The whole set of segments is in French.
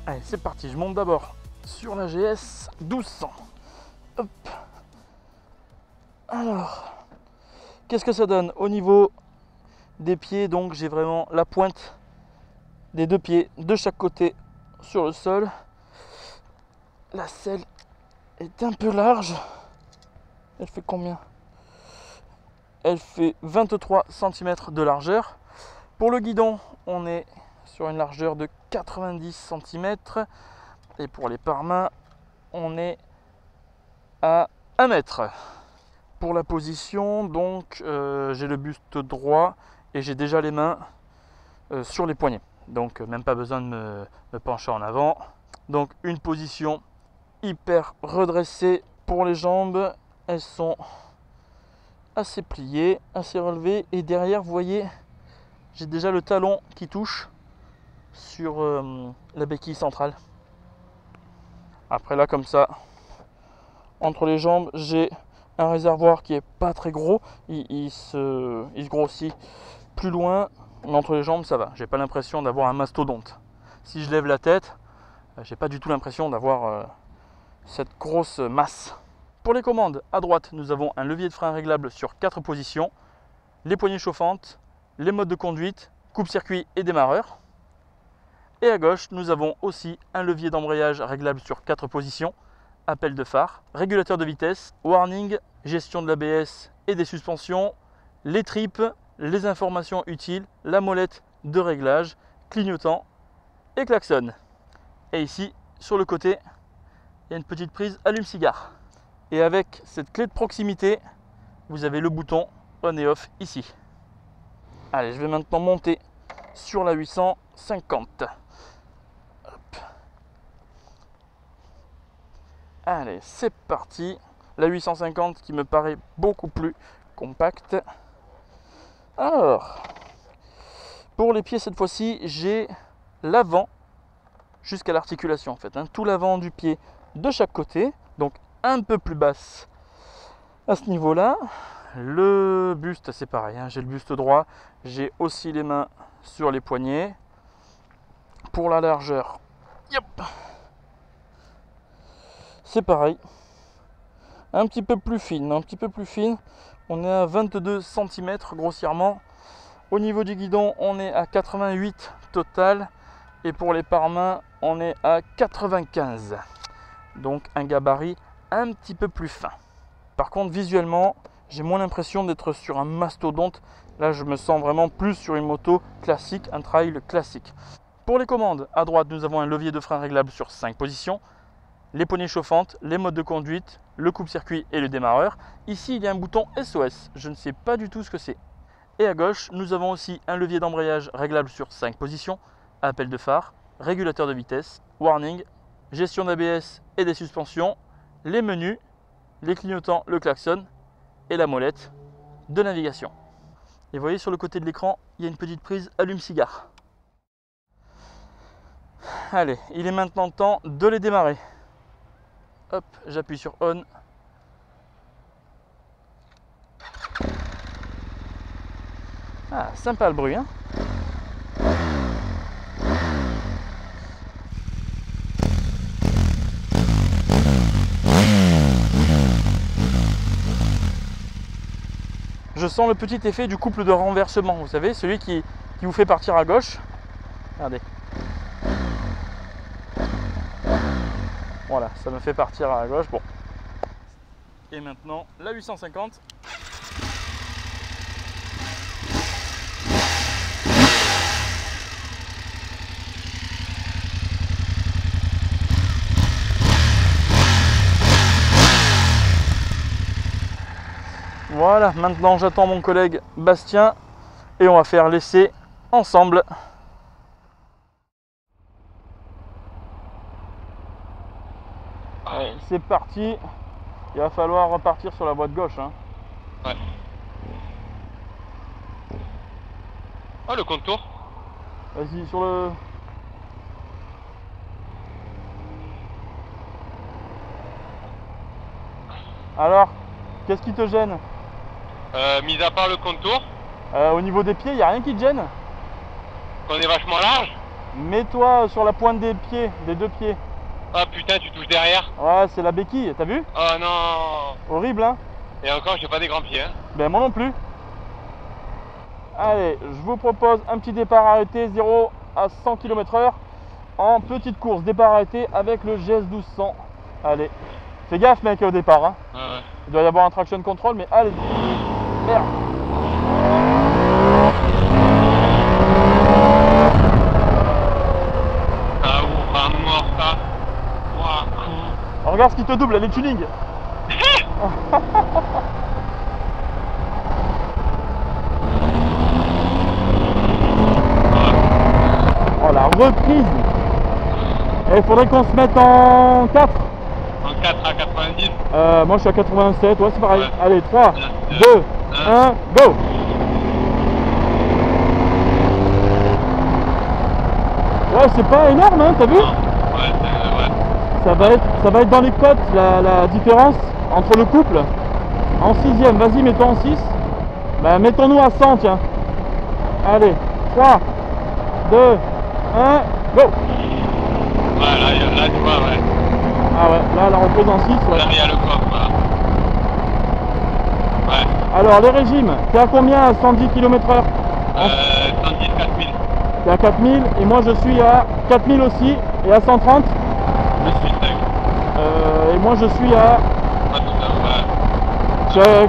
Allez, c'est parti, je monte d'abord sur la GS 1200. Hop. Alors, qu'est-ce que ça donne au niveau des pieds? Donc j'ai vraiment la pointe des deux pieds de chaque côté sur le sol. La selle est un peu large. Elle fait combien? Elle fait 23 cm de largeur. Pour le guidon, on est sur une largeur de 90 cm. Et pour les pare-mains, on est à 1 mètre. Pour la position, donc j'ai le buste droit et j'ai déjà les mains sur les poignets. Donc même pas besoin de me pencher en avant. Donc une position hyper redressée pour les jambes. Elles sont assez pliées, assez relevées. Et derrière, vous voyez, j'ai déjà le talon qui touche sur la béquille centrale. Après là, comme ça, entre les jambes, j'ai un réservoir qui est pas très gros. Il se grossit plus loin. Mais entre les jambes, ça va. J'ai pas l'impression d'avoir un mastodonte. Si je lève la tête, j'ai pas du tout l'impression d'avoir cette grosse masse. Pour les commandes, à droite, nous avons un levier de frein réglable sur 4 positions, les poignées chauffantes, les modes de conduite, coupe-circuit et démarreur. Et à gauche, nous avons aussi un levier d'embrayage réglable sur 4 positions, appel de phare, régulateur de vitesse, warning, gestion de l'ABS et des suspensions, les tripes, les informations utiles, la molette de réglage, clignotant et klaxon. Et ici, sur le côté, il y a une petite prise allume-cigare. Et avec cette clé de proximité, vous avez le bouton on et off ici. Allez, je vais maintenant monter sur la 850. Hop. Allez, c'est parti. La 850 qui me paraît beaucoup plus compacte. Alors, pour les pieds cette fois-ci, j'ai l'avant jusqu'à l'articulation en fait. Tout l'avant du pied de chaque côté, donc un peu plus basse à ce niveau-là. Le buste, c'est pareil, j'ai le buste droit. J'ai aussi les mains sur les poignets. Pour la largeur, c'est pareil. Un petit peu plus fine, On est à 22 cm grossièrement. Au niveau du guidon, on est à 88 total. Et pour les pare-mains, on est à 95. Donc un gabarit un petit peu plus fin. Par contre, visuellement, j'ai moins l'impression d'être sur un mastodonte. Là, je me sens vraiment plus sur une moto classique, un trail classique. Pour les commandes, à droite, nous avons un levier de frein réglable sur 5 positions, les poignées chauffantes, les modes de conduite, le coupe-circuit et le démarreur. Ici, il y a un bouton SOS. Je ne sais pas du tout ce que c'est. Et à gauche, nous avons aussi un levier d'embrayage réglable sur 5 positions, appel de phare, régulateur de vitesse, warning, gestion d'ABS et des suspensions, les menus, les clignotants, le klaxon et la molette de navigation. Et vous voyez sur le côté de l'écran, il y a une petite prise allume-cigare. Allez, il est maintenant temps de les démarrer. Hop, j'appuie sur on. Ah, sympa le bruit, Je sens le petit effet du couple de renversement, vous savez, celui qui vous fait partir à gauche. Regardez. Voilà, ça me fait partir à gauche. Bon. Et maintenant, la 850. Voilà, maintenant j'attends mon collègue Bastien et on va faire l'essai ensemble. Allez, c'est parti. Il va falloir repartir sur la voie de gauche. Ouais. Oh, le contour. Vas-y, sur le... Alors, qu'est-ce qui te gêne? Mis à part le contour. Au niveau des pieds, il n'y a rien qui te gêne? Qu'on est vachement large. Mets-toi sur la pointe des pieds, des deux pieds. Oh putain, tu touches derrière. Ouais, c'est la béquille, t'as vu? Oh non. Horrible, hein? Et encore, j'ai pas des grands pieds. Hein. Ben moi non plus. Allez, je vous propose un petit départ arrêté 0 à 100 km/h en petite course. Départ arrêté avec le GS 1200. Allez, fais gaffe mec au départ. Hein. Ouais, ouais. Il doit y avoir un traction control, mais allez. Merde. Ah ouf, un mort ça. Ouah, con. Oh, regarde ce qui te double, les tuning. Oh la reprise. Il faudrait qu'on se mette en 4. En 4 à 90. Moi je suis à 87, ouais c'est pareil. Ouais. Allez, 3, 2, 2, 1, go. Ouais, c'est pas énorme, hein, t'as vu? Ouais, ouais. Ça va être dans les cotes la différence entre le couple. En 6ème, vas-y, mets-toi en 6. Bah, mettons-nous à 100, tiens. Allez, 3, 2, 1, go. Ouais, là, tu vois, ouais. Ah ouais, là, la reprise en 6, ouais. Là, il y a le coffre, voilà. Ouais. Alors, les régimes, t'es à combien à 110 km/h? 110, 4000. T'es à 4000 et moi je suis à 4000 aussi et à 130. Et moi je suis à... Pas tout ça, ouais. Je suis à-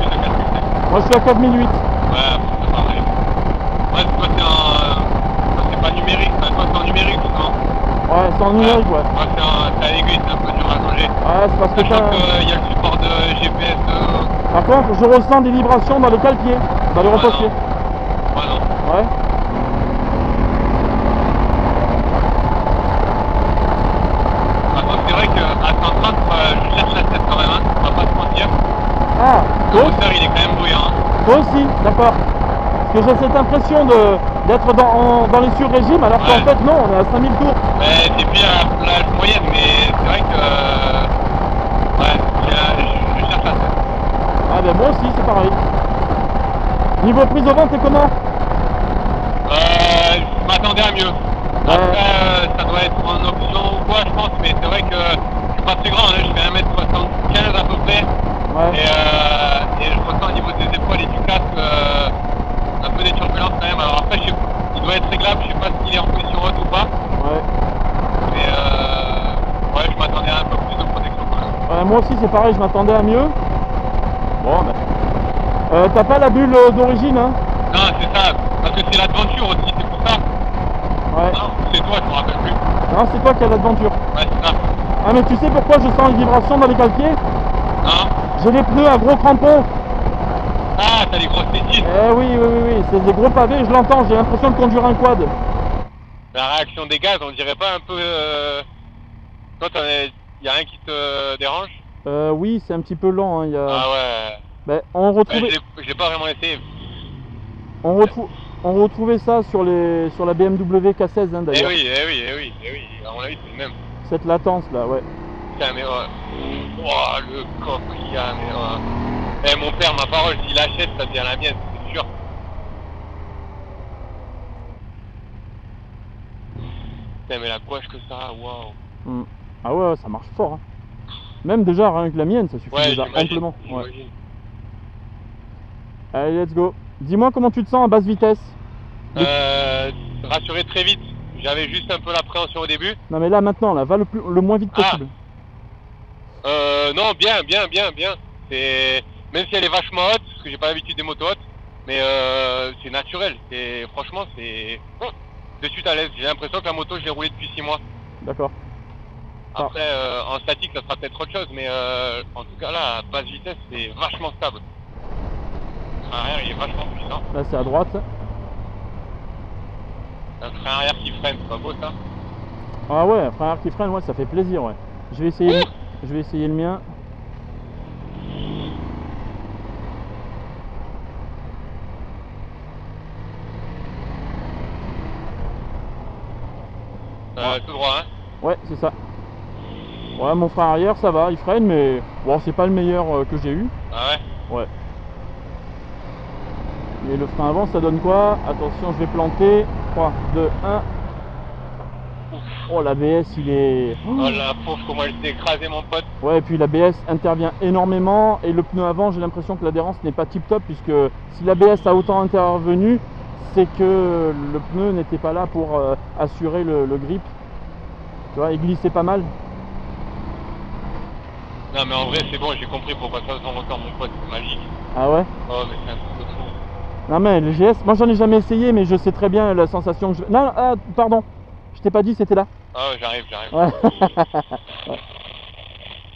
Moi je suis à 4008. Ouais, bon, c'est pareil. Ouais, toi, c'est pas numérique, toi, c'est en numérique, non? Ouais, c'est en numérique, ouais. Moi, c'est à aiguille, c'est un peu dur à changer. Ouais, c'est parce que Sachant t'as... qu'il y a le support de GPS. Par contre, je ressens des vibrations dans les cale-pieds, dans les repose-pieds. Ouais, non. Ouais. Par contre, c'est vrai qu'à 130, je cherche la tête quand même, hein. On va pas se mentir. Ah, Le toi, moteur, il est quand même bruyant. Hein. toi aussi, d'accord. Parce que j'ai cette impression d'être dans les sur-régimes, alors qu'en Ouais. fait non, on est à 5000 tours. Mais c'est bien la plage moyenne, mais c'est vrai que. Ouais, je cherche la tête. Ah ben moi aussi, c'est pareil. Niveau prise au vent, t'es comment? Je m'attendais à mieux. Après, ça doit être en option ou quoi, je pense, mais c'est vrai que je suis pas très grand, hein, je fais 1m75 à peu près. Ouais. Et je ressens au niveau des épaules et du casque un peu des turbulences quand même. Alors après, il doit être réglable, je sais pas s'il est en position haute ou pas. Ouais. Mais ouais, je m'attendais à un peu plus de protection quand même. Moi aussi c'est pareil, je m'attendais à mieux. Bon, ben. T'as pas la bulle d'origine, hein? Non, c'est ça, parce que c'est l'aventure aussi, c'est pour ça. Ouais. Non, c'est toi, je me rappelle plus. Non, c'est toi qui as l'aventure. Ouais, c'est ça. Ah, mais tu sais pourquoi je sens une vibration dans les cale-pieds? Non. J'ai les pneus à gros crampons. Ah, t'as les grosses tétines. Eh oui, oui, oui, oui, c'est des gros pavés, je l'entends, j'ai l'impression de conduire un quad. La réaction des gaz, on dirait pas un peu. Toi, y a rien qui te dérange? Oui, c'est un petit peu lent, hein, Ah ouais. Ben, on retrouvait... Ouais, je l'ai pas vraiment essayé. On retrouvait ça sur la BMW K16, hein, Eh d'ailleurs. oui, eh oui, eh oui, eh oui. À mon avis, c'est le même. Cette latence là, ouais. Putain, mais oh, le coffre qu'il y a, mais Eh, mon père, ma parole, s'il achète, ça devient la mienne, c'est sûr. Putain, mais la gouache que ça a, waouh. Ah ouais, ça marche fort. Hein. Même déjà, rien que la mienne, ça suffit Ouais, déjà j'imagine, amplement. Ouais. j'imagine. Allez, let's go. Dis-moi comment tu te sens à basse vitesse. Rassuré très vite. J'avais juste un peu l'appréhension au début. Non mais là maintenant, là, va le moins vite possible. Non, bien. Même si elle est vachement haute, parce que j'ai pas l'habitude des motos hautes, mais c'est naturel. Franchement, c'est de suite à l'aise. J'ai l'impression que la moto, je l'ai roulée depuis 6 mois. D'accord. Après, en statique, ça sera peut-être autre chose, mais en tout cas là, à basse vitesse, c'est vachement stable. Le frein arrière, il est vachement puissant. Là c'est à droite. Un frein arrière qui freine, c'est pas beau ça? Ah ouais, frein arrière qui freine, ouais, ça fait plaisir, ouais. Je vais essayer le mien. Tout droit, hein? Ouais, c'est ça. Ouais, mon frein arrière, ça va, il freine, mais bon, c'est pas le meilleur que j'ai eu. Ah ouais? Ouais. Et le frein avant, ça donne quoi? Attention, je vais planter. 3, 2, 1. Oh, l'ABS, il est... Oh la pauvre, comment elle s'est écrasée, mon pote. Ouais, et puis l'ABS intervient énormément. Et le pneu avant, j'ai l'impression que l'adhérence n'est pas tip top, puisque si l'ABS a autant intervenu, c'est que le pneu n'était pas là pour assurer le grip. Tu vois, il glissait pas mal. Non mais en vrai c'est bon, j'ai compris pourquoi ça s'en ressort, mon pote, c'est magique. Ah ouais? Oh mais c'est un truc de fou. Non mais le GS, moi j'en ai jamais essayé, mais je sais très bien la sensation que je... Non, ah, pardon, je t'ai pas dit, c'était là. Ah ouais, j'arrive. Ouais. Ouais.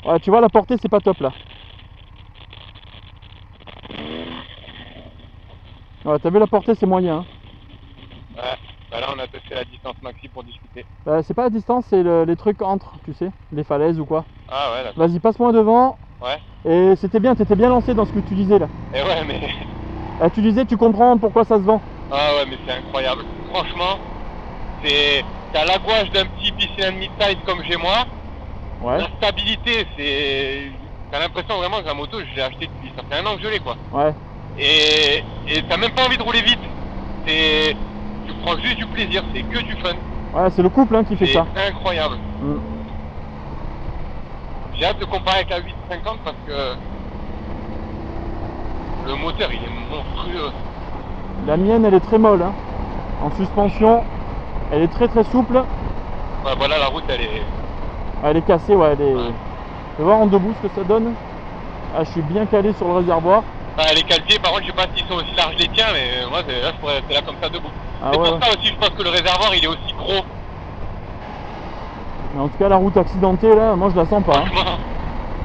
Ouais, tu vois, la portée c'est pas top là. Ouais, t'as vu, la portée c'est moyen. Hein. Ouais, bah là on a testé la distance maxi pour discuter. C'est pas la distance, c'est les trucs entre, tu sais, les falaises ou quoi. Ah ouais, d'accord. Vas-y, passe-moi devant. Ouais. Et c'était bien, t'étais bien lancé dans ce que tu disais là. Et ouais, mais... Ah, tu disais, tu comprends pourquoi ça se vend. Ah ouais, mais c'est incroyable. Franchement, c'est... T'as la gouache d'un petit piscine mid-size comme chez moi. Ouais. La stabilité, c'est... T'as l'impression vraiment que la moto, je l'ai acheté depuis... Ça fait un an que je l'ai, quoi. Ouais. Et t'as même pas envie de rouler vite. C'est... Tu prends juste du plaisir, c'est que du fun. Ouais, c'est le couple hein, qui fait ça. C'est incroyable. J'ai hâte de comparer avec la 850 parce que le moteur il est monstrueux. La mienne elle est très molle hein. En suspension, elle est très souple. Ouais, voilà, la route elle est... Elle est cassée, ouais, elle est... Ouais. Tu vas voir en debout ce que ça donne. Ah, je suis bien calé sur le réservoir. Ah, elle est qualifiée, par contre je sais pas s'ils sont aussi larges les tiens, mais moi là je pourrais rester là comme ça debout. Ah, c'est ouais, pour ça aussi je pense que le réservoir il est aussi gros. Mais en tout cas la route accidentée là, moi je la sens pas. Franchement,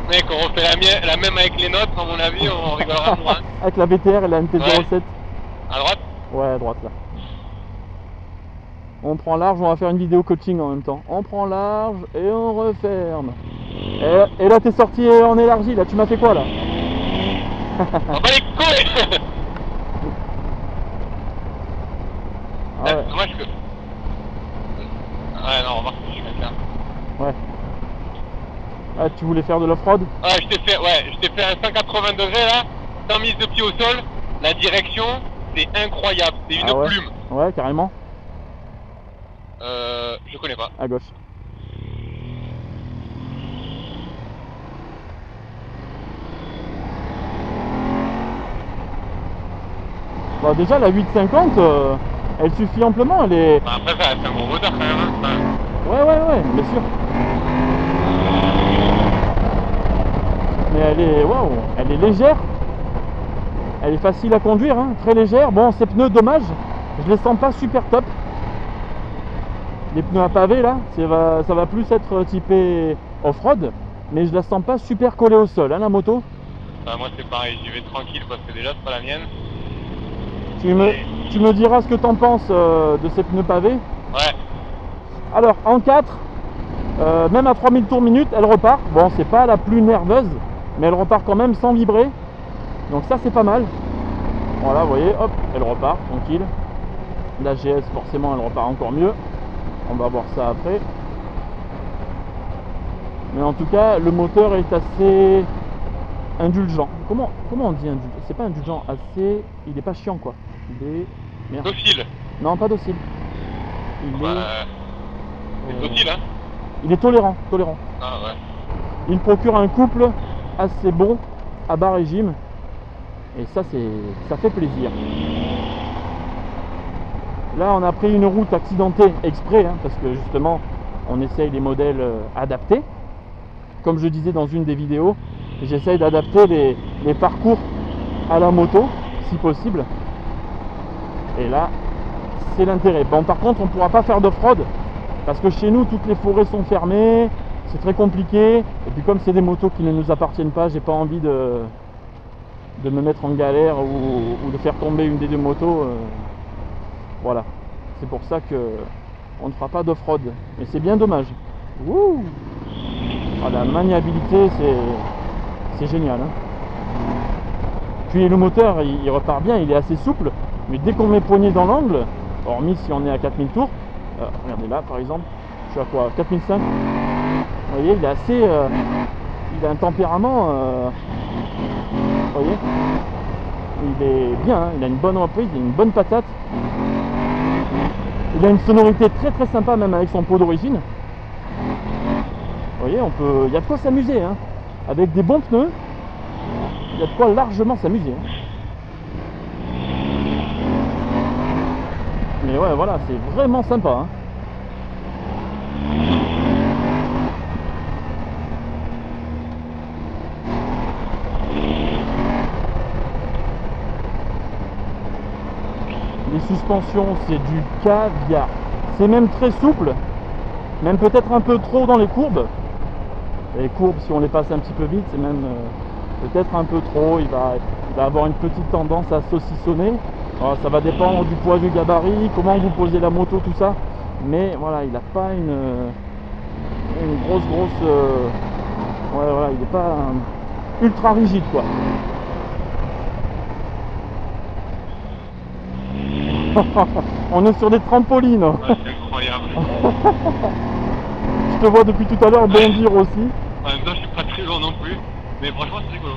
mec, on refait la même avec les nôtres, à mon avis, on rigolera moins. Avec la VTR et la MT-07. Ouais. À droite? Ouais, à droite là. On prend large, on va faire une vidéo coaching en même temps. On prend large et on referme. Et là t'es sorti en élargi, là tu m'as fait quoi là? On va les couilles. Ah ouais. Dommage que... Ouais, non, remarque, je suis quelqu'un. Ouais. Ah, tu voulais faire de l'off-road? Ah, je t'ai fait un 180 degrés là, sans mise de pied au sol. La direction, c'est incroyable, c'est une ouais. plume. Ouais, carrément. Je connais pas. À gauche. Bon, déjà la 850, elle suffit amplement, elle est... Bah, après ça reste un gros moteur quand même. Hein. Ouais, bien sûr. Mais elle est... Waouh, elle est légère. Elle est facile à conduire, hein, très légère. Bon, ces pneus, dommage, je les sens pas super top. Les pneus à pavé là, ça va plus être typé off-road, mais je la sens pas super collée au sol, hein, la moto. Bah, moi c'est pareil, j'y vais tranquille parce que déjà c'est pas la mienne. Tu me diras ce que t'en penses de ces pneus pavés. Ouais. Alors en 4, même à 3000 tours minute, elle repart. Bon, c'est pas la plus nerveuse, mais elle repart quand même sans vibrer. Donc ça c'est pas mal. Voilà, vous voyez, hop, elle repart tranquille. La GS forcément elle repart encore mieux. On va voir ça après. Mais en tout cas, le moteur est assez indulgent. Comment on dit indulgent? C'est pas indulgent, assez... Il est pas chiant quoi. Il est... Merde. Docile. Non, pas docile. Il est docile hein. Il est tolérant. Ah ouais. Il procure un couple assez bon à bas régime. Et ça fait plaisir. Là on a pris une route accidentée exprès hein, parce que justement on essaye les modèles adaptés. Comme je disais dans une des vidéos, j'essaye d'adapter les parcours à la moto si possible. Et là c'est l'intérêt. Bon, par contre on ne pourra pas faire d'off-road parce que chez nous toutes les forêts sont fermées, c'est très compliqué. Et puis comme c'est des motos qui ne nous appartiennent pas, j'ai pas envie de me mettre en galère ou de faire tomber une des deux motos. Voilà, c'est pour ça que on ne fera pas d'off-road. Mais c'est bien dommage. Wouh, ah, la maniabilité, c'est génial. Hein. Puis le moteur, il repart bien, il est assez souple. Mais dès qu'on met poignet dans l'angle, hormis si on est à 4000 tours, regardez là par exemple, je suis à quoi, 4005. Vous voyez, il est assez... il a un tempérament... vous voyez, il est bien, hein, il a une bonne reprise, il a une bonne patate. Il a une sonorité très très sympa, même avec son pot d'origine. Vous voyez, il y a de quoi s'amuser, hein. Avec des bons pneus, il y a de quoi largement s'amuser, hein. Mais ouais, voilà, c'est vraiment sympa, hein. Les suspensions, c'est du caviar. C'est même très souple, même peut-être un peu trop dans les courbes. Les courbes, si on les passe un petit peu vite, c'est même peut-être un peu trop. Il va avoir une petite tendance à saucissonner. Alors, ça va dépendre du poids du gabarit, comment vous posez la moto, tout ça. Mais voilà, il n'a pas une grosse... ouais, voilà, il n'est pas ultra rigide, quoi. On est sur des trampolines. Ouais, c'est incroyable. Je te vois depuis tout à l'heure bondir aussi. En même temps, je suis pas très lourd non plus. Mais franchement, c'est rigolo.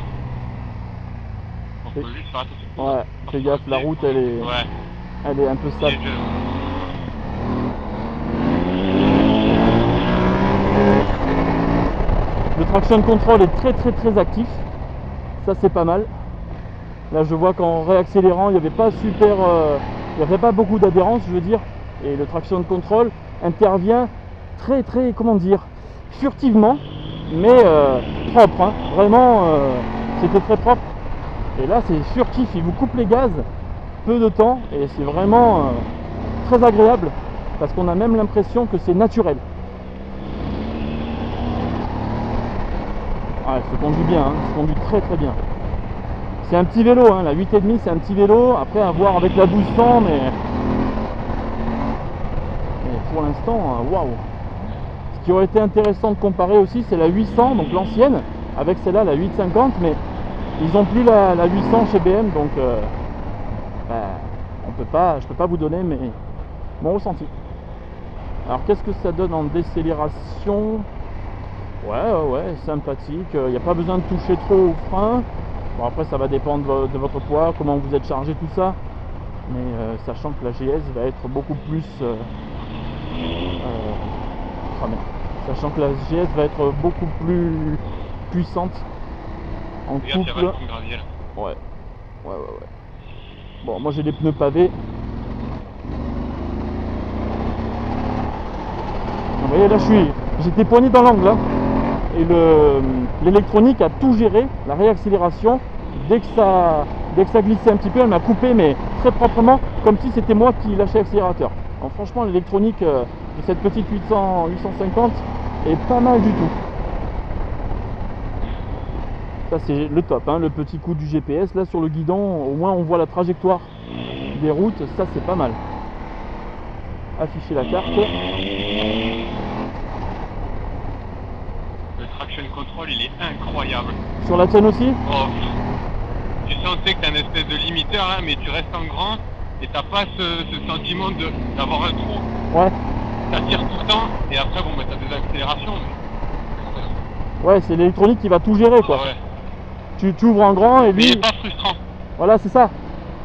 On peut juste faire attention. Ouais, fais gaffe, la route elle est un peu sale. Le traction control est très très actif. Ça c'est pas mal. Là je vois qu'en réaccélérant il n'y avait pas il n'y avait pas beaucoup d'adhérence, je veux dire. Et le traction control intervient très comment dire, furtivement, mais propre, hein. Vraiment c'était très propre. Et là c'est furtif, il vous coupe les gaz peu de temps et c'est vraiment très agréable parce qu'on a même l'impression que c'est naturel. Ouais, se conduit bien, hein, se conduit très bien. C'est un petit vélo, hein, la 8,5 c'est un petit vélo, après à voir avec la 1200, mais pour l'instant, waouh. Ce qui aurait été intéressant de comparer aussi, c'est la 800, donc l'ancienne, avec celle-là, la 850, mais ils n'ont plus la 800 chez BM, donc je peux pas vous donner mon ressenti. Alors qu'est-ce que ça donne en décélération? Ouais, sympathique. Il n'y a pas besoin de toucher trop au frein. Bon, après ça va dépendre de votre poids, comment vous êtes chargé, tout ça. Mais sachant que la GS va être beaucoup plus sachant que la GS va être beaucoup plus puissante en couple. Ouais. Bon, moi j'ai des pneus pavés. Vous voyez là j'étais poigné dans l'angle, hein. Et l'électronique a tout géré, la réaccélération. Dès que ça glissait un petit peu, elle m'a coupé, mais très proprement, comme si c'était moi qui lâchais l'accélérateur. Donc franchement l'électronique de cette petite 850 est pas mal du tout. Ça c'est le top, hein, le petit coup du GPS là sur le guidon, au moins on voit la trajectoire des routes, ça c'est pas mal. Afficher la carte. Le traction control il est incroyable. Sur la tienne aussi? Oh, tu sentais que t'as une espèce de limiteur là, mais tu restes en grand et t'as pas ce sentiment d'avoir un trou. Ouais. Ça tire tout le temps et après bon bah t'as des accélérations. Mais... Ouais, c'est l'électronique qui va tout gérer quoi. Ah ouais. Tu ouvres en grand et lui... Mais il est pas frustrant. Voilà, c'est ça.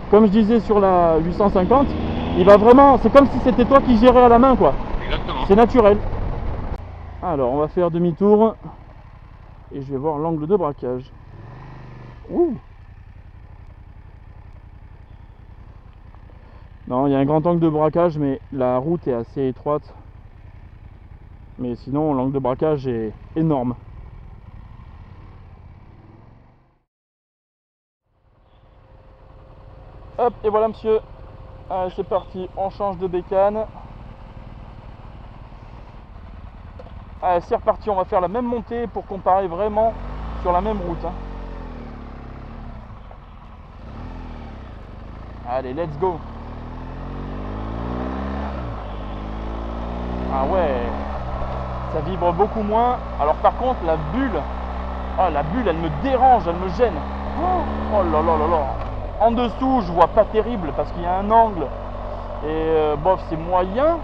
Comme je disais sur la 850, il va vraiment... C'est comme si c'était toi qui gérais à la main quoi. Exactement. C'est naturel. Alors, on va faire demi-tour. Et je vais voir l'angle de braquage. Ouh. Non, il y a un grand angle de braquage, mais la route est assez étroite. Mais sinon, l'angle de braquage est énorme. Hop, et voilà monsieur. Allez, c'est parti, on change de bécane. Allez, c'est reparti, on va faire la même montée pour comparer vraiment sur la même route, hein. Allez, let's go. Ah ouais, ça vibre beaucoup moins. Alors par contre, la bulle, elle me dérange, elle me gêne. Oh là là là là. En dessous, je vois pas terrible parce qu'il y a un angle et bof, c'est moyen.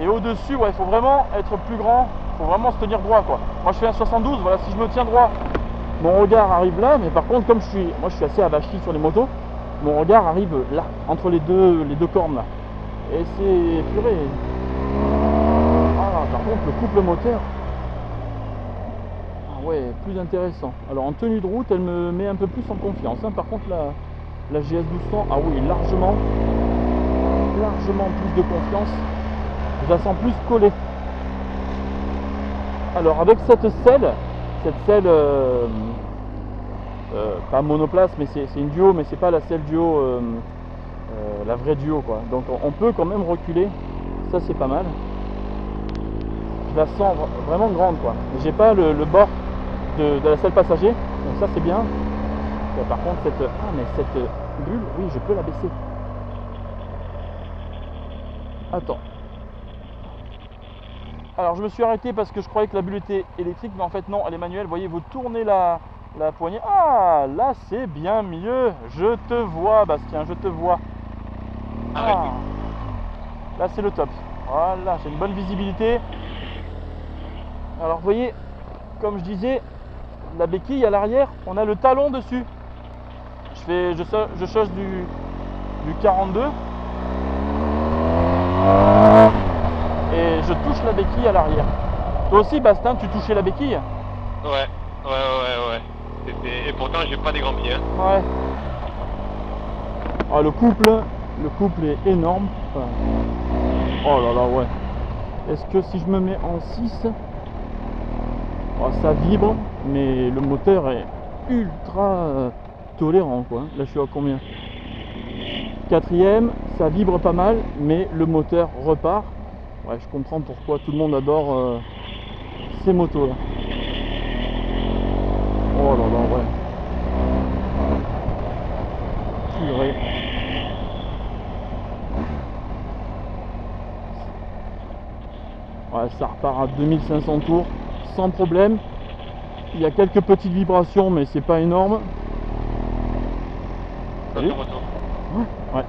Et au-dessus, ouais, il faut vraiment être plus grand, il faut vraiment se tenir droit quoi. Moi je fais un 72, voilà, si je me tiens droit, mon regard arrive là, mais par contre comme moi je suis assez avachi sur les motos, mon regard arrive là, entre les deux cornes là. Et c'est purée. Ah, par contre, le couple moteur. Ah ouais, plus intéressant. Alors en tenue de route, elle me met un peu plus en confiance. Hein. Par contre, la GS 1200, ah oui, largement plus de confiance. Je la sens plus collée. Alors avec cette selle, pas monoplace, mais c'est une duo, mais c'est pas la selle duo, la vraie duo quoi. Donc on peut quand même reculer, ça c'est pas mal. Je la sens vraiment grande quoi. J'ai pas le bord de la selle passager, donc ça c'est bien. Et par contre cette bulle, oui je peux la baisser. Attends. Alors je me suis arrêté parce que je croyais que la bulle était électrique, mais en fait non, elle est manuelle. Vous voyez, vous tournez la poignée. Ah, là c'est bien mieux. Je te vois, Bastien, je te vois. Ah, là c'est le top. Voilà, j'ai une bonne visibilité. Alors vous voyez, comme je disais, la béquille à l'arrière, on a le talon dessus. Je change du 42. Et je touche la béquille à l'arrière. Toi aussi, Bastien, tu touchais la béquille? Ouais. Et pourtant, j'ai pas des grands pieds. Hein. Ouais. Ah, le couple est énorme. Enfin, oh là là, ouais. Est-ce que si je me mets en 6, oh, ça vibre, mais le moteur est ultra tolérant, quoi. Là, je suis à combien? 4e, ça vibre pas mal, mais le moteur repart. Ouais, je comprends pourquoi tout le monde adore ces motos là. Oh là là, ouais. Purée. Ouais, ça repart à 2500 tours sans problème. Il y a quelques petites vibrations, mais c'est pas énorme. Salut. Ouais.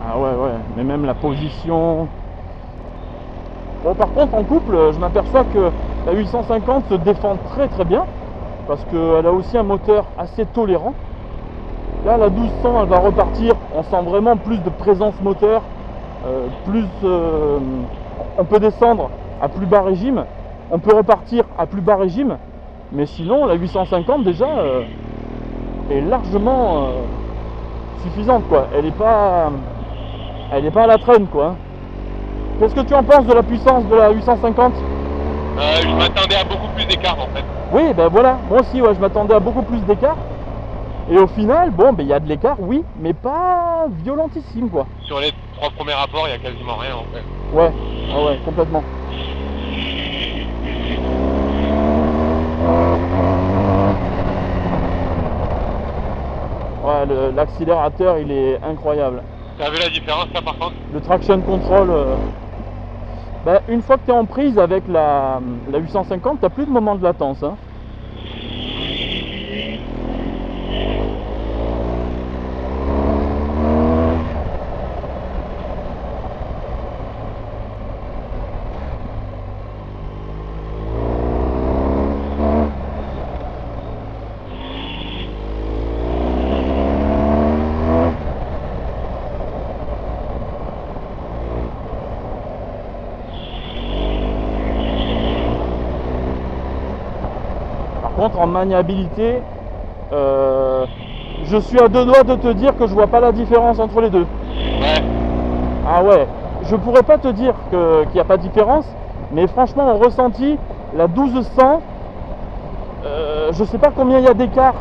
Ah ouais, mais même la position. Bon, par contre, en couple, je m'aperçois que la 850 se défend très très bien parce qu'elle a aussi un moteur assez tolérant. Là, la 1200, elle va repartir. On sent vraiment plus de présence moteur, on peut descendre à plus bas régime, on peut repartir à plus bas régime, mais sinon, la 850 déjà est largement suffisante quoi. Elle n'est pas à la traîne quoi. Qu'est-ce que tu en penses de la puissance de la 850? Je m'attendais à beaucoup plus d'écart en fait. Oui, ben voilà, moi aussi ouais, je m'attendais à beaucoup plus d'écart. Et au final, bon, ben il y a de l'écart, oui, mais pas violentissime quoi. Sur les 3 premiers rapports, il n'y a quasiment rien en fait. Ouais, ah ouais, complètement. Ouais, l'accélérateur il est incroyable. T'as vu la différence là par contre? Le traction control, ben, une fois que tu es en prise avec la 850, tu n'as plus de moment de latence. Hein. En maniabilité, je suis à 2 doigts de te dire que je vois pas la différence entre les deux. Ouais. Ah ouais, je pourrais pas te dire qu'il n'y a pas de différence, mais franchement en ressenti, la 1200, je sais pas combien il y a d'écart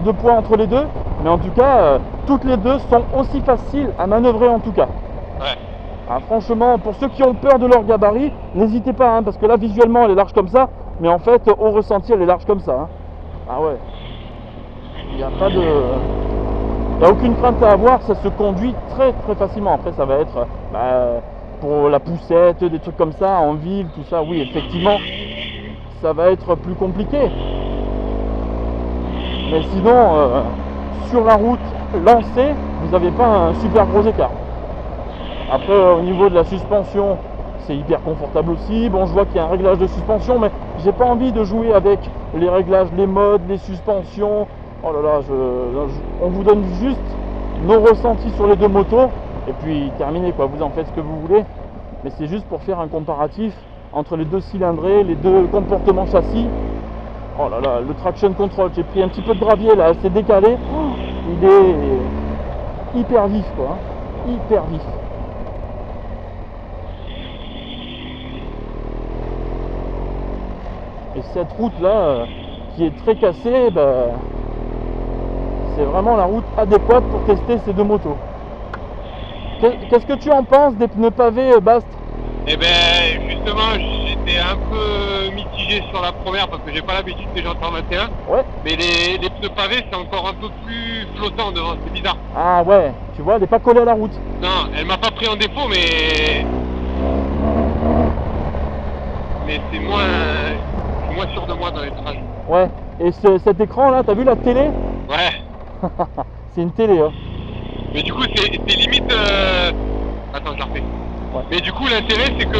de poids entre les deux, mais en tout cas, toutes les deux sont aussi faciles à manœuvrer en tout cas. Ouais. Ah, franchement, pour ceux qui ont peur de leur gabarit, n'hésitez pas, hein, parce que là visuellement elle est large comme ça, mais en fait au ressenti elle est large comme ça. Hein. Ah ouais. Il n'y a pas de... Il n'y a aucune crainte à avoir, ça se conduit très très facilement. Après ça va être pour la poussette, des trucs comme ça, en ville, tout ça, oui effectivement, ça va être plus compliqué. Mais sinon, sur la route lancée, vous n'avez pas un super gros écart. Après au niveau de la suspension, c'est hyper confortable aussi. Bon, je vois qu'il y a un réglage de suspension, mais j'ai pas envie de jouer avec les réglages, les modes, les suspensions. Oh là là, on vous donne juste nos ressentis sur les deux motos et puis terminé quoi, vous en faites ce que vous voulez, mais c'est juste pour faire un comparatif entre les deux cylindrés, les deux comportements châssis. Oh là là, le traction control, j'ai pris un petit peu de gravier là, c'est décalé, il est hyper vif quoi, hein, hyper vif. Et cette route là qui est très cassée, bah, c'est vraiment la route adéquate pour tester ces deux motos. Qu'est-ce que tu en penses des pneus pavés, Bast? Eh ben justement, j'étais un peu mitigé sur la première parce que j'ai pas l'habitude des jantes en 21. Ouais. Mais les pneus pavés c'est encore un peu plus flottant devant, c'est bizarre. Ah ouais, tu vois, elle n'est pas collée à la route. Non, elle m'a pas pris en défaut, mais c'est moins sûr de moi dans les virages. Ouais. Et cet écran là, t'as vu la télé? Ouais. C'est une télé, hein. Mais du coup, c'est limite. Attends, je la refais. Ouais. Mais du coup, l'intérêt, c'est que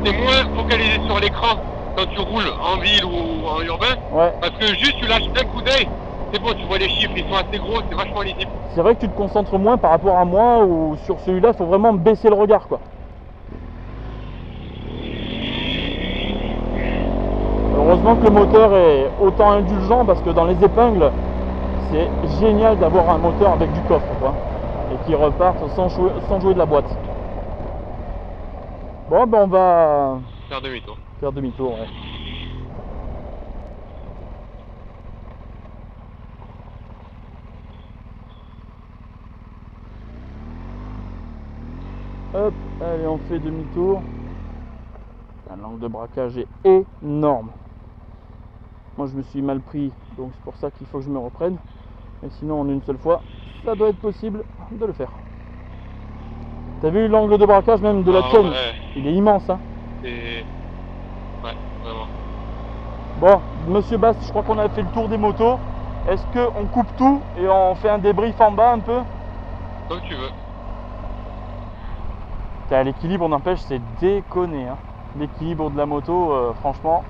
t'es moins focalisé sur l'écran quand tu roules en ville ou en urbain. Ouais. Parce que juste, tu lâches un coup d'œil, c'est bon, tu vois les chiffres, ils sont assez gros, c'est vachement lisible. C'est vrai que tu te concentres moins par rapport à moi ou sur celui-là, il faut vraiment baisser le regard, quoi. Heureusement que le moteur est autant indulgent parce que dans les épingles, c'est génial d'avoir un moteur avec du coffre, quoi. Et qui reparte sans jouer de la boîte. Bon, ben on va Faire demi-tour. faire demi-tour, ouais. Hop, allez, on fait demi-tour. L'angle de braquage est énorme. Moi, je me suis mal pris, donc c'est pour ça qu'il faut que je me reprenne. Mais sinon, en une seule fois, ça doit être possible de le faire. T'as vu l'angle de braquage même de la tienne? Ouais. Il est immense, hein. C'est... Ouais, vraiment. Bon, monsieur Bast, je crois qu'on a fait le tour des motos. Est-ce qu'on coupe tout et on fait un débrief en bas un peu? Comme tu veux. L'équilibre, on n'empêche, c'est déconné, hein. L'équilibre de la moto, franchement,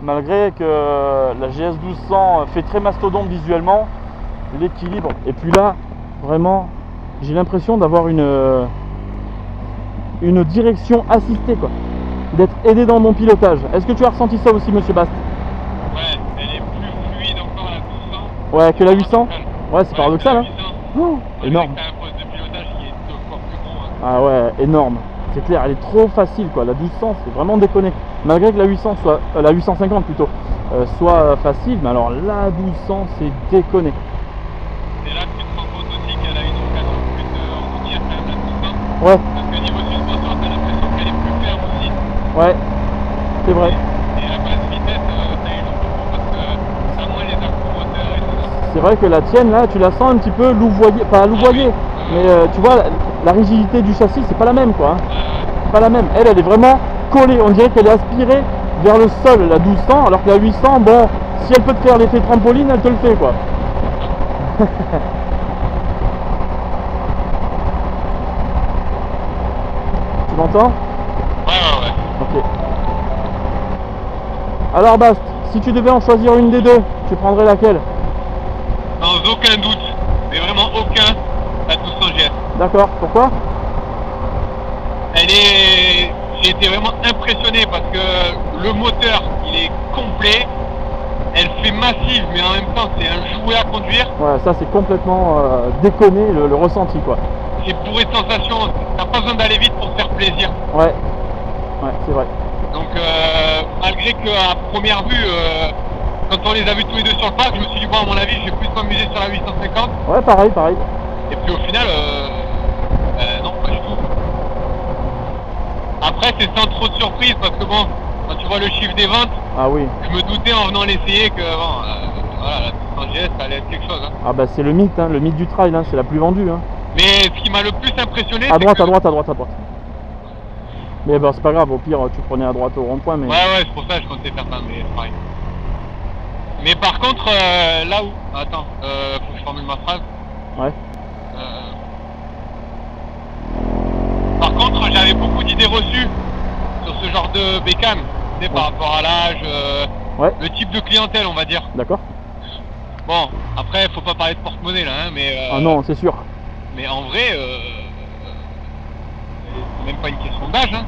malgré que la GS 1200 fait très mastodonte visuellement, l'équilibre. Et puis là, vraiment, j'ai l'impression d'avoir une direction assistée, quoi, d'être aidé dans mon pilotage. Est-ce que tu as ressenti ça aussi, monsieur Bast? Ouais, elle est plus fluide encore la 1200. Ouais, que la 800. Ouais, c'est paradoxal, hein. Oh, énorme. T'as un poste de pilotage qui est encore plus gros. Hein. Ah ouais, énorme. C'est clair, elle est trop facile, quoi. La 1200, c'est vraiment déconné. Malgré que la 800 soit, la 850 plutôt, soit facile, mais alors la 1200, c'est déconné. Et là, tu te rends compte aussi qu'elle a une occasion plus de rebondir quand même la 1200. Ouais, Parce que niveau suspension, t'as l'impression qu'elle est plus ferme aussi. ouais, c'est vrai. Et la basse vitesse, t'as eu le repos parce que t'as moins les accros moteurs et tout ça. C'est vrai que la tienne, là, tu la sens un petit peu louvoyée, pas louvoyée, mais tu vois, la rigidité du châssis, c'est pas la même, quoi. Hein. Pas la même. Elle est vraiment collée. On dirait qu'elle est aspirée vers le sol, la 1200, alors que la 800, bon, si elle peut te faire l'effet trampoline, elle te le fait, quoi. Tu m'entends? Ouais. Ok. Alors Bast, si tu devais en choisir une des deux, tu prendrais laquelle? Sans aucun doute, mais vraiment aucun, la 1200 GS. D'accord, pourquoi? J'ai été vraiment impressionné parce que le moteur, il est complet, elle fait massive, mais en même temps, c'est un jouet à conduire. Ouais, ça c'est complètement déconné le ressenti, quoi. C'est bourré de sensations, t'as pas besoin d'aller vite pour te faire plaisir. Ouais, c'est vrai. Donc malgré qu'à première vue, quand on les a vus tous les deux sur le parc, je me suis dit bon, à mon avis, je vais plus m'amuser sur la 850. Ouais, pareil. Et puis au final, non, pas du tout. Après, c'est sans trop de surprise parce que bon, quand tu vois le chiffre des ventes, Ah oui. je me doutais en venant l'essayer que bon, voilà, la 1200 GS, ça allait être quelque chose. Hein. Ah bah c'est le mythe, hein, le mythe du trail, hein, c'est la plus vendue. Hein. Mais ce qui m'a le plus impressionné, À droite, que... à droite. Mais bah c'est pas grave, au pire tu prenais à droite au rond-point. Mais... Ouais, c'est pour ça que je comptais faire ça, mais c'est pareil. Mais par contre, là où... Attends, faut que je formule ma phrase. Ouais. Par contre, j'avais beaucoup d'idées reçues sur ce genre de bécane, tu sais, par rapport à l'âge, ouais. le type de clientèle, on va dire. D'accord. Bon, après, faut pas parler de porte-monnaie là, hein, mais. Ah non, c'est sûr. Mais en vrai, c'est même pas une question d'âge, hein.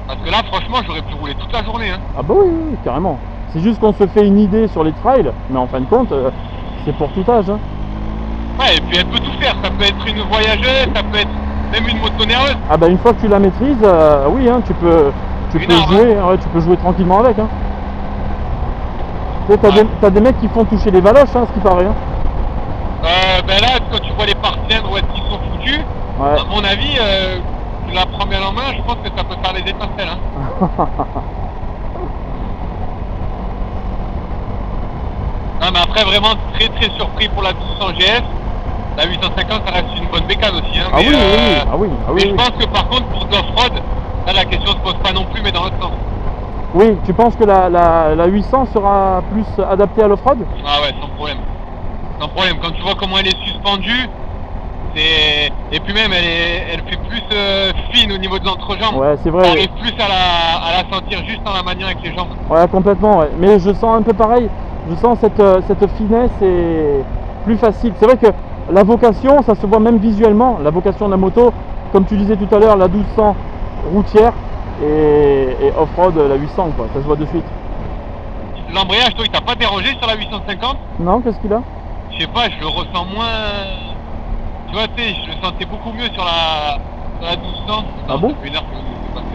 Parce que là, franchement, j'aurais pu rouler toute la journée, hein. Ah bah oui, oui, carrément. C'est juste qu'on se fait une idée sur les trails, mais en fin de compte, c'est pour tout âge. Hein. Ouais, et puis elle peut tout faire. Ça peut être une voyageuse, ça peut être même une moto nerveuse. Ah bah une fois que tu la maîtrises, oui, hein, tu peux jouer, ouais, tu peux jouer tranquillement avec. Hein. Tu sais, t'as des mecs qui font toucher les valoches, hein, ce qui paraît. Hein. Ben là, quand tu vois les parties où est-ce qu'ils sont foutus, ouais. à mon avis, tu la prends bien en main, je pense que ça peut faire les étincelles. Hein. Non, mais après, vraiment très très surpris pour la 1200 GS. La 850, ça reste une bonne bécane aussi. Hein, ah, mais, oui, ah oui, ah oui. Mais je pense que par contre, pour l'off-road, là, la question se pose pas non plus, mais dans l'autre sens. Oui, tu penses que la 800 sera plus adaptée à l'off-road? Ah ouais, sans problème. Sans problème. Quand tu vois comment elle est suspendue, et puis même, elle fait plus fine au niveau de l'entrejambe. Ouais, c'est vrai. On arrive plus à la sentir juste en la maniant avec les jambes. Ouais, complètement. Ouais. Mais je sens un peu pareil. Je sens cette finesse et plus facile. C'est vrai que la vocation, ça se voit même visuellement. La vocation de la moto, comme tu disais tout à l'heure, la 1200 routière et off-road la 800, quoi. Ça se voit de suite. L'embrayage, toi, il t'a pas dérangé sur la 850? Non, qu'est-ce qu'il a? Je sais pas, je le ressens moins. Tu vois, tu sais, je le sentais beaucoup mieux sur la 1200. Ah bon? Ça fait une heure que c'est passé.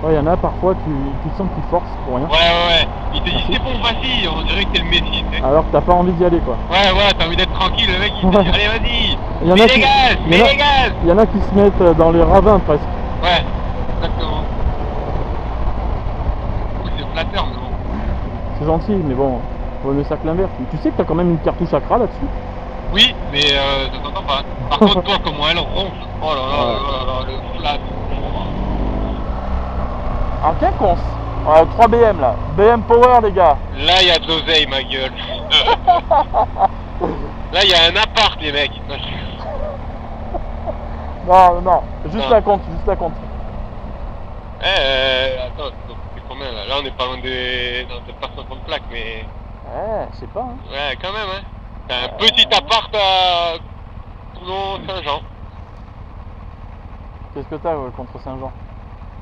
Ouais, il y en a parfois, tu sens qu'ils forcent pour rien. Ouais. Il te dit c'est bon, vas-y, on dirait que t'es le Messi, tu sais. Alors que t'as pas envie d'y aller, quoi. Ouais, t'as envie d'être tranquille, le mec il te dit allez, vas-y, mets les gaz. Il y en a qui se mettent dans les ravins presque. Ouais, exactement. Oui, c'est flatteur, mais bon. C'est gentil, mais bon, faut le sac l'inverse. Tu sais que t'as quand même une cartouche Accra là-dessus? Oui, mais ça t'entend pas. Par contre, toi, comment elle ronfle. Oh là là, le flat. Ah, tiens, cons. Ouais, 3 BM là. BM Power, les gars. Là, il y a de l'oseille, ma gueule. Là, il y a un appart, les mecs. Non, juste la compte, Attends, c'est combien là? Là, on est pas loin des. Non, peut-être pas 60 plaques, mais. Je sais pas. Hein. Ouais, quand même, hein. T'as un petit appart à Toulon-Saint-Jean. Qu'est-ce que t'as contre Saint-Jean?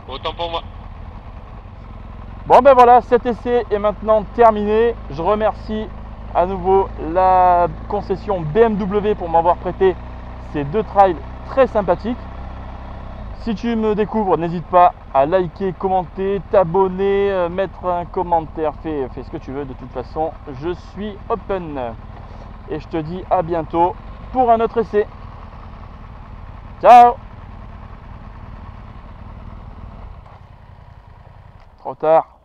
Autant pour moi. Bon ben voilà, cet essai est maintenant terminé. Je remercie à nouveau la concession BMW pour m'avoir prêté ces 2 trails très sympathiques. Si tu me découvres, n'hésite pas à liker, commenter, t'abonner, mettre un commentaire, fais ce que tu veux. De toute façon, je suis open. Et je te dis à bientôt pour un autre essai. Ciao! Trop tard.